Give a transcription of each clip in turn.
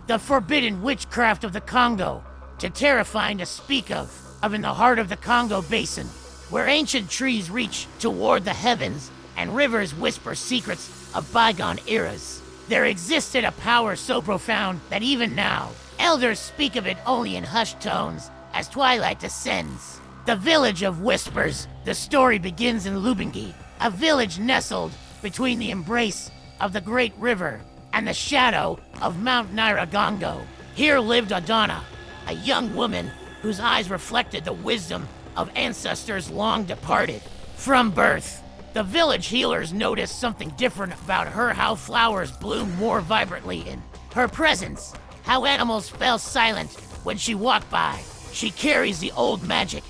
the forbidden witchcraft of the Congo, too terrifying to speak of in the heart of the Congo Basin, where ancient trees reach toward the heavens and rivers whisper secrets of bygone eras. There existed a power so profound that even now, elders speak of it only in hushed tones as twilight descends. The Village of Whispers. The story begins in Lubumbashi, a village nestled between the embrace of the great river and the shadow of Mount Nyiragongo. Here lived Adanna, a young woman whose eyes reflected the wisdom of ancestors long departed. From birth, the village healers noticed something different about her, how flowers bloomed more vibrantly in her presence, how animals fell silent when she walked by. She carries the old magic,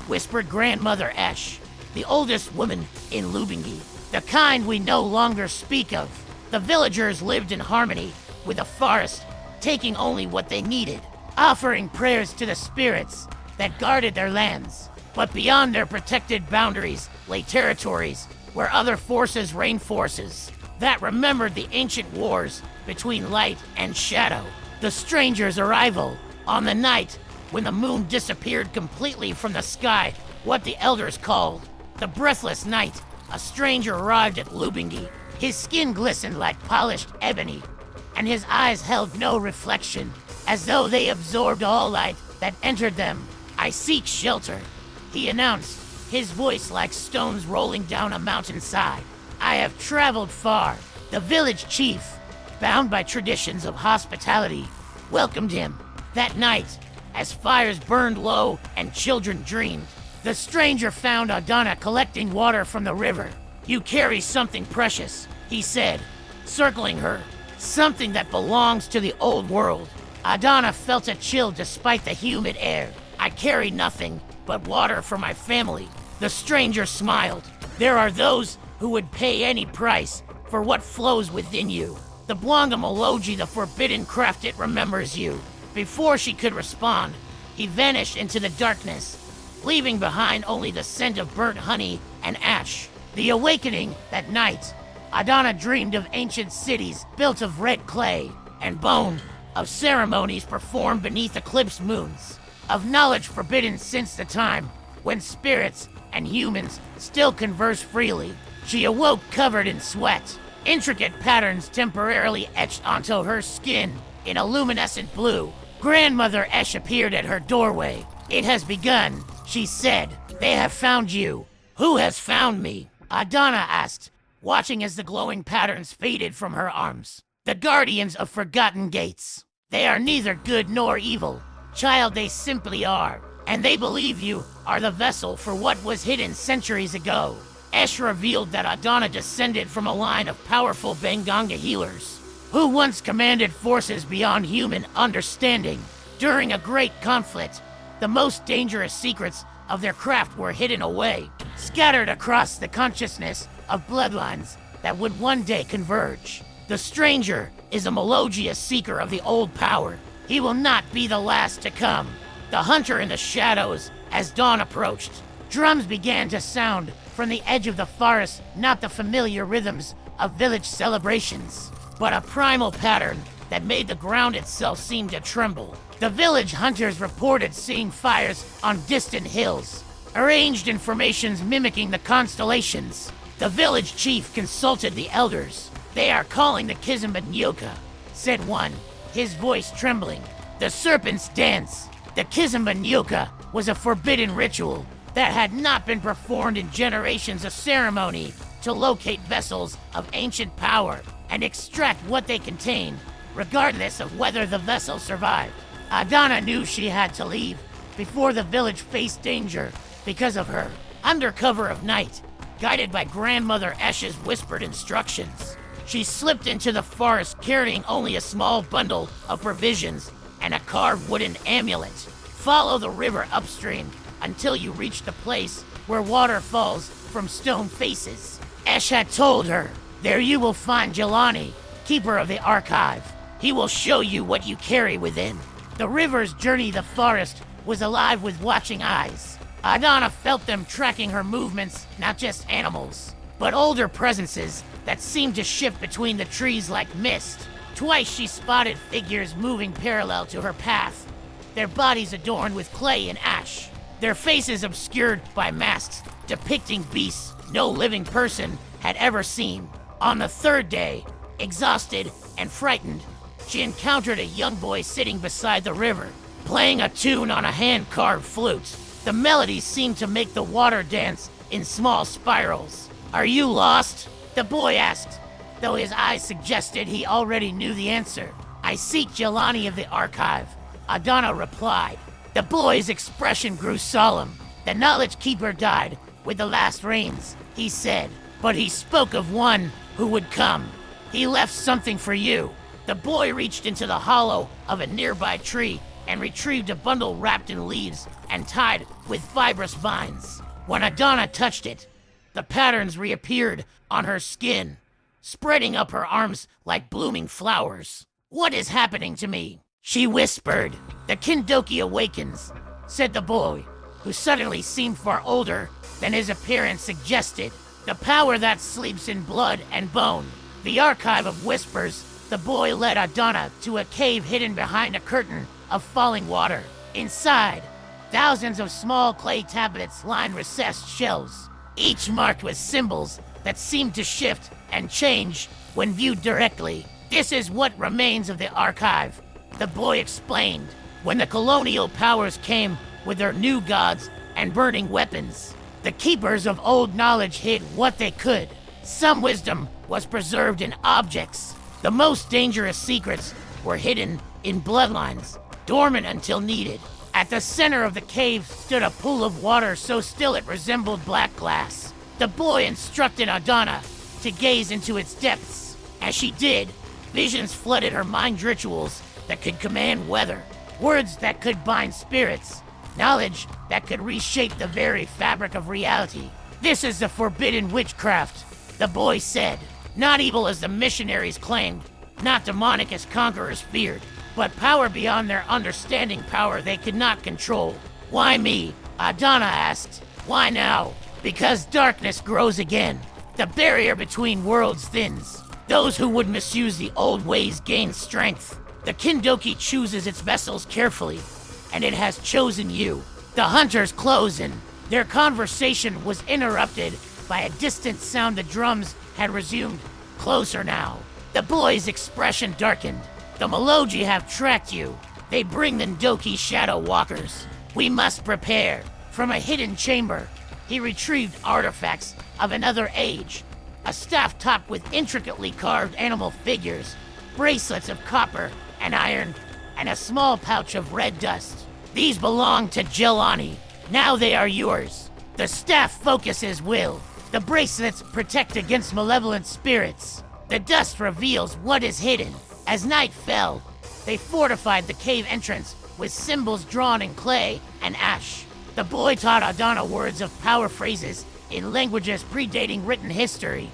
whispered Grandmother Esh, the oldest woman in Lubumbashi, the kind we no longer speak of. The villagers lived in harmony with the forest, taking only what they needed, offering prayers to the spirits that guarded their lands. But beyond their protected boundaries lay territories where other forces reigned, forces that remembered the ancient wars between light and shadow. The stranger's arrival on the night when the moon disappeared completely from the sky, what the elders called the breathless night, a stranger arrived at Lubumbashi. His skin glistened like polished ebony, and his eyes held no reflection, as though they absorbed all light that entered them. "I seek shelter," he announced, his voice like stones rolling down a mountainside. "I have traveled far." The village chief, bound by traditions of hospitality, welcomed him. That night, as fires burned low and children dreamed, the stranger found Adanna collecting water from the river. "You carry something precious," he said, circling her. "Something that belongs to the old world." Adanna felt a chill despite the humid air. "I carry nothing but water for my family." The stranger smiled. "There are those who would pay any price for what flows within you. The Bwanga Muloji, the forbidden craft, it remembers you." Before she could respond, he vanished into the darkness, leaving behind only the scent of burnt honey and ash. The awakening that night, Adanna dreamed of ancient cities built of red clay and bone, of ceremonies performed beneath eclipsed moons, of knowledge forbidden since the time when spirits and humans still converse freely. She awoke covered in sweat, intricate patterns temporarily etched onto her skin in a luminescent blue. Grandmother Esh appeared at her doorway. "It has begun," she said. "They have found you." "Who has found me?" Adanna asked, watching as the glowing patterns faded from her arms. "The guardians of forgotten gates. They are neither good nor evil, child, they simply are. And they believe you are the vessel for what was hidden centuries ago." Esh revealed that Adanna descended from a line of powerful Bwanga healers who once commanded forces beyond human understanding. During a great conflict, the most dangerous secrets of their craft were hidden away, scattered across the consciousness of bloodlines that would one day converge. The stranger is a Muloji, a seeker of the old power. He will not be the last to come. The hunter in the shadows. As dawn approached, drums began to sound from the edge of the forest, not the familiar rhythms of village celebrations, but a primal pattern that made the ground itself seem to tremble. The village hunters reported seeing fires on distant hills, arranged in formations mimicking the constellations. The village chief consulted the elders. "They are calling the Kizimba-Nyoka," said one, his voice trembling. "The serpent's dance." The Kizimba-Nyoka was a forbidden ritual that had not been performed in generations, of ceremony to locate vessels of ancient power and extract what they contained, regardless of whether the vessel survived. Adanna knew she had to leave before the village faced danger because of her. Under cover of night, guided by Grandmother Esh's whispered instructions, she slipped into the forest carrying only a small bundle of provisions and a carved wooden amulet. "Follow the river upstream until you reach the place where water falls from stone faces," Esh had told her. "There you will find Jelani, keeper of the archive. He will show you what you carry within." The river's journey, the forest, was alive with watching eyes. Adanna felt them tracking her movements, not just animals, but older presences that seemed to shift between the trees like mist. Twice she spotted figures moving parallel to her path, their bodies adorned with clay and ash, their faces obscured by masks depicting beasts no living person had ever seen. On the third day, exhausted and frightened, she encountered a young boy sitting beside the river, playing a tune on a hand-carved flute. The melody seemed to make the water dance in small spirals. "Are you lost?" the boy asked, though his eyes suggested he already knew the answer. "I seek Jelani of the Archive," Adanna replied. The boy's expression grew solemn. "The Knowledge Keeper died with the last rains," he said, "but he spoke of one who would come. He left something for you." The boy reached into the hollow of a nearby tree and retrieved a bundle wrapped in leaves and tied with fibrous vines. When Adanna touched it, the patterns reappeared on her skin, spreading up her arms like blooming flowers. "What is happening to me?" she whispered. "The Kindoki awakens," said the boy, who suddenly seemed far older than his appearance suggested. "The power that sleeps in blood and bone." The Archive of Whispers. The boy led Adanna to a cave hidden behind a curtain of falling water. Inside, thousands of small clay tablets lined recessed shelves, each marked with symbols that seemed to shift and change when viewed directly. "This is what remains of the Archive," the boy explained. "When the colonial powers came with their new gods and burning weapons, the keepers of old knowledge hid what they could. Some wisdom was preserved in objects. The most dangerous secrets were hidden in bloodlines, dormant until needed." At the center of the cave stood a pool of water so still it resembled black glass. The boy instructed Adanna to gaze into its depths. As she did, visions flooded her mind, rituals that could command weather, words that could bind spirits, knowledge that could reshape the very fabric of reality. "This is the forbidden witchcraft," the boy said. "Not evil as the missionaries claimed, not demonic as conquerors feared, but power beyond their understanding, power they could not control." "Why me?" Adanna asked. "Why now?" "Because darkness grows again. The barrier between worlds thins. Those who would misuse the old ways gain strength. The Kindoki chooses its vessels carefully, and it has chosen you." The hunters closed in. Their conversation was interrupted by a distant sound. The drums had resumed, closer now. The boy's expression darkened. "The Muloji have tracked you. They bring the Ndoki shadow walkers. We must prepare." From a hidden chamber, he retrieved artifacts of another age. A staff topped with intricately carved animal figures, bracelets of copper and iron, and a small pouch of red dust. "These belong to Jelani. Now they are yours." The staff focuses will. The bracelets protect against malevolent spirits. The dust reveals what is hidden. As night fell, they fortified the cave entrance with symbols drawn in clay and ash. The boy taught Adanna words of power phrases in languages predating written history,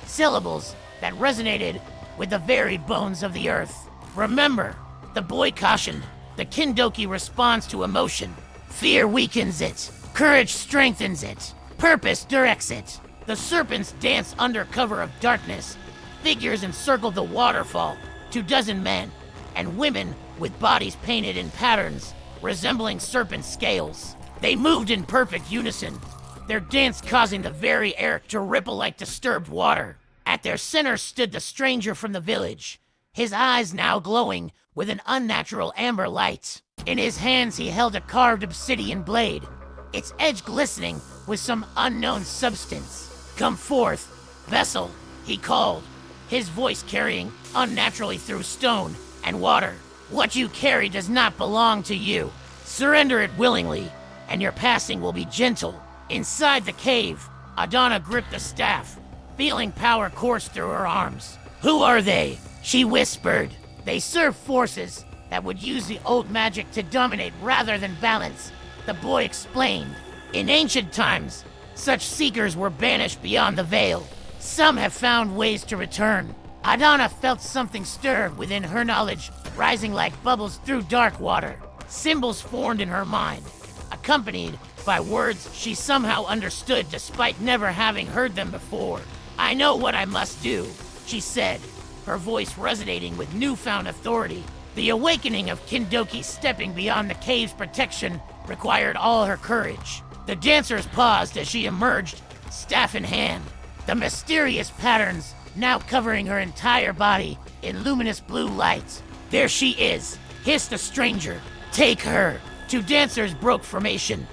syllables that resonated with the very bones of the earth. "Remember," the boy cautioned, "the Kindoki responds to emotion. Fear weakens it. Courage strengthens it. Purpose directs it." The serpents danced under cover of darkness. Figures encircled the waterfall, 24 men and women with bodies painted in patterns resembling serpent scales. They moved in perfect unison, their dance causing the very air to ripple like disturbed water. At their center stood the stranger from the village, his eyes now glowing with an unnatural amber light. In his hands he held a carved obsidian blade, its edge glistening with some unknown substance. "Come forth, vessel," he called, his voice carrying unnaturally through stone and water. "What you carry does not belong to you. Surrender it willingly, and your passing will be gentle." Inside the cave, Adanna gripped the staff, feeling power course through her arms. "Who are they?" she whispered. "They serve forces that would use the old magic to dominate rather than balance," the boy explained. "In ancient times, such seekers were banished beyond the veil. Some have found ways to return." Adanna felt something stir within her, knowledge rising like bubbles through dark water. Symbols formed in her mind, accompanied by words she somehow understood despite never having heard them before. "I know what I must do," she said, her voice resonating with newfound authority. The awakening of Kindoki stepping beyond the cave's protection required all her courage. The dancers paused as she emerged, staff in hand, the mysterious patterns now covering her entire body in luminous blue light. There she is, hissed the stranger. Take her! Two dancers broke formation,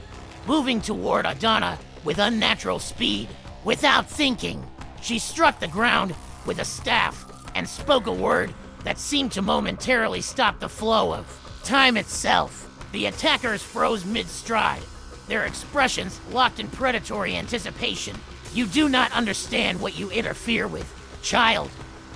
moving toward Adanna with unnatural speed. Without thinking, she struck the ground with a staff and spoke a word that seemed to momentarily stop the flow of time itself. The attackers froze mid-stride, their expressions locked in predatory anticipation. You do not understand what you interfere with, child,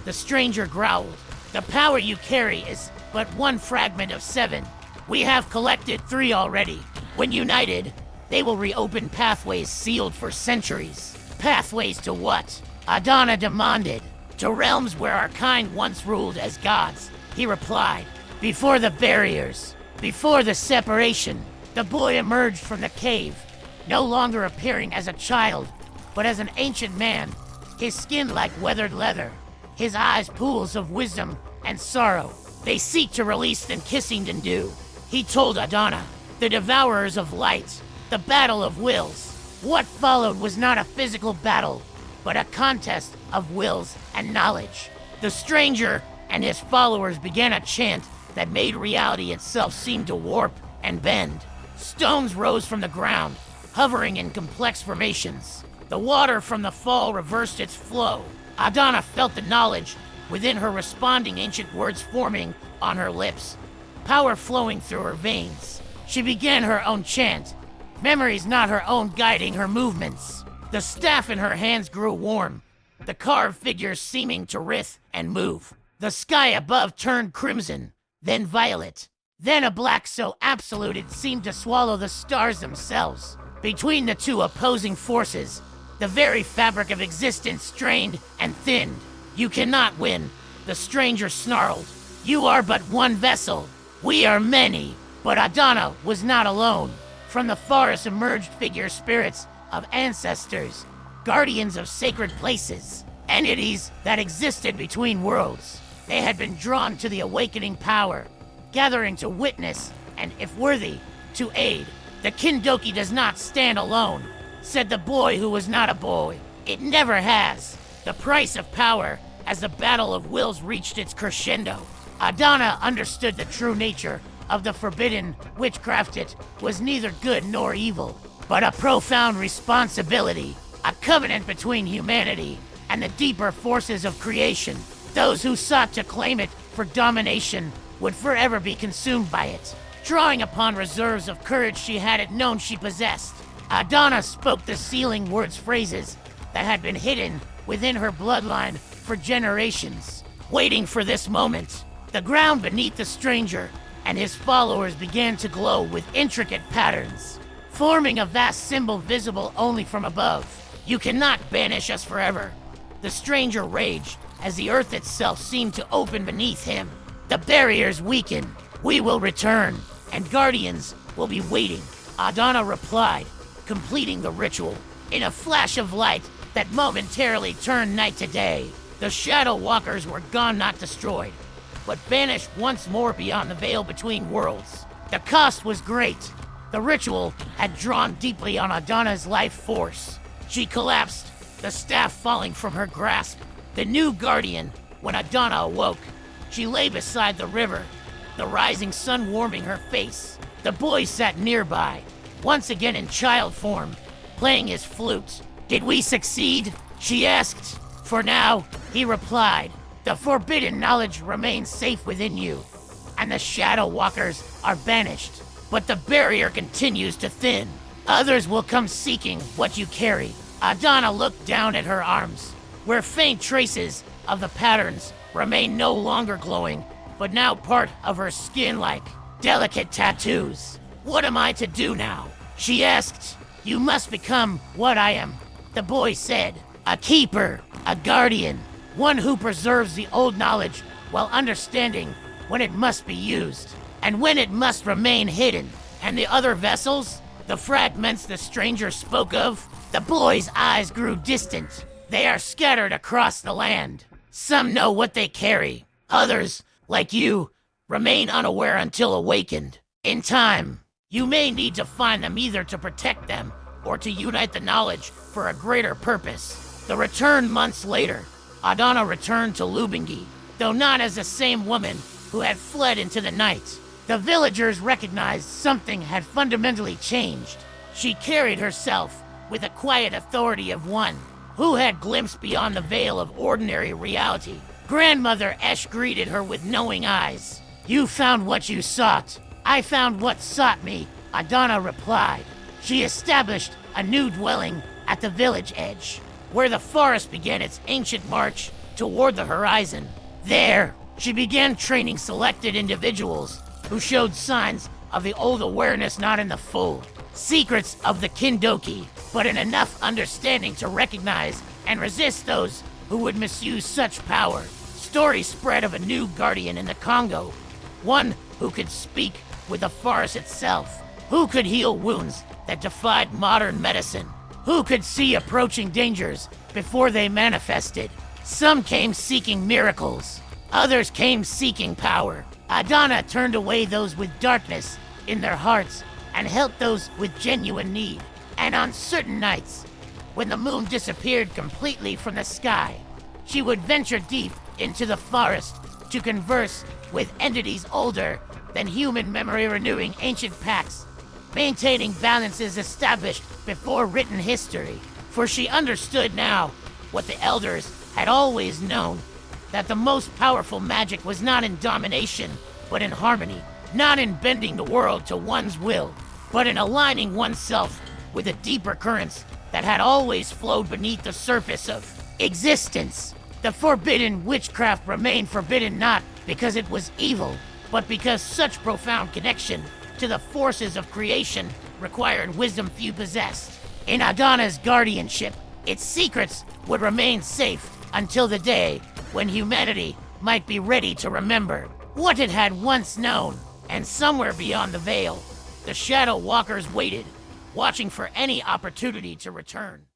the stranger growled. The power you carry is but one fragment of 7. We have collected 3 already. When united, they will reopen pathways sealed for centuries. Pathways to what? Adanna demanded. To realms where our kind once ruled as gods, he replied. Before the barriers, before the separation, the boy emerged from the cave, no longer appearing as a child, but as an ancient man, his skin like weathered leather, his eyes pools of wisdom and sorrow. They seek to release them kissing and do. He told Adanna, the devourers of light, the battle of wills. What followed was not a physical battle, but a contest of wills and knowledge. The stranger and his followers began a chant that made reality itself seem to warp and bend. Stones rose from the ground, hovering in complex formations. The water from the fall reversed its flow. Adanna felt the knowledge within her, responding ancient words forming on her lips, power flowing through her veins. She began her own chant, memories not her own guiding her movements. The staff in her hands grew warm, the carved figures seeming to writhe and move. The sky above turned crimson, then violet, then a black so absolute it seemed to swallow the stars themselves. Between the two opposing forces, the very fabric of existence strained and thinned. You cannot win, the stranger snarled. You are but one vessel. We are many. But Adanna was not alone. From the forest emerged figure spirits of ancestors, guardians of sacred places, entities that existed between worlds. They had been drawn to the awakening power, gathering to witness and, if worthy, to aid. The Kindoki does not stand alone, said the boy who was not a boy. It never has. The price of power as the battle of wills reached its crescendo. Adanna understood the true nature of the forbidden witchcraft. It was neither good nor evil, but a profound responsibility, a covenant between humanity and the deeper forces of creation. Those who sought to claim it for domination would forever be consumed by it. Drawing upon reserves of courage she hadn't known she possessed, Adanna spoke the sealing words, phrases that had been hidden within her bloodline for generations. Waiting for this moment, the ground beneath the stranger and his followers began to glow with intricate patterns, forming a vast symbol visible only from above. You cannot banish us forever. The stranger raged as the earth itself seemed to open beneath him. The barriers weaken. We will return, and guardians will be waiting. Adanna replied, completing the ritual. In a flash of light that momentarily turned night to day, the Shadow Walkers were gone, not destroyed, but banished once more beyond the veil between worlds. The cost was great. The ritual had drawn deeply on Adanna's life force. She collapsed, the staff falling from her grasp. The new guardian, when Adanna awoke, she lay beside the river, the rising sun warming her face. The boy sat nearby, once again in child form, playing his flute. Did we succeed? She asked. For now, he replied. The forbidden knowledge remains safe within you, and the Shadow Walkers are banished. But the barrier continues to thin. Others will come seeking what you carry. Adanna looked down at her arms, where faint traces of the patterns remain no longer glowing, but now part of her skin like delicate tattoos. What am I to do now? She asked. You must become what I am, the boy said. A keeper, a guardian, one who preserves the old knowledge while understanding when it must be used and when it must remain hidden. And the other vessels, the fragments the stranger spoke of, the boy's eyes grew distant. They are scattered across the land, Some know what they carry. Others, like you, remain unaware until awakened. In time, you may need to find them either to protect them or to unite the knowledge for a greater purpose. The return months later, Adanna returned to Lubingi, though not as the same woman who had fled into the night. The villagers recognized something had fundamentally changed. She carried herself with the quiet authority of one who had glimpsed beyond the veil of ordinary reality. Grandmother Esh greeted her with knowing eyes. "You found what you sought. I found what sought me," Adanna replied. She established a new dwelling at the village edge, where the forest began its ancient march toward the horizon. There, she began training selected individuals who showed signs of the old awareness not in the full secrets of the Kindoki, but in enough understanding to recognize and resist those who would misuse such power. Stories spread of a new guardian in the Congo, one who could speak with the forest itself, who could heal wounds that defied modern medicine, who could see approaching dangers before they manifested. Some came seeking miracles, others came seeking power. Adanna turned away those with darkness in their hearts and helped those with genuine need. And on certain nights, when the moon disappeared completely from the sky, she would venture deep into the forest to converse with entities older than human memory, renewing ancient pacts, maintaining balances established before written history. For she understood now what the elders had always known, that the most powerful magic was not in domination, but in harmony, not in bending the world to one's will, but in aligning oneself with the deeper currents that had always flowed beneath the surface of existence. The forbidden witchcraft remained forbidden not because it was evil, but because such profound connection to the forces of creation required wisdom few possessed. In Adanna's guardianship, its secrets would remain safe until the day when humanity might be ready to remember what it had once known. And somewhere beyond the veil, the Shadow Walkers waited, watching for any opportunity to return.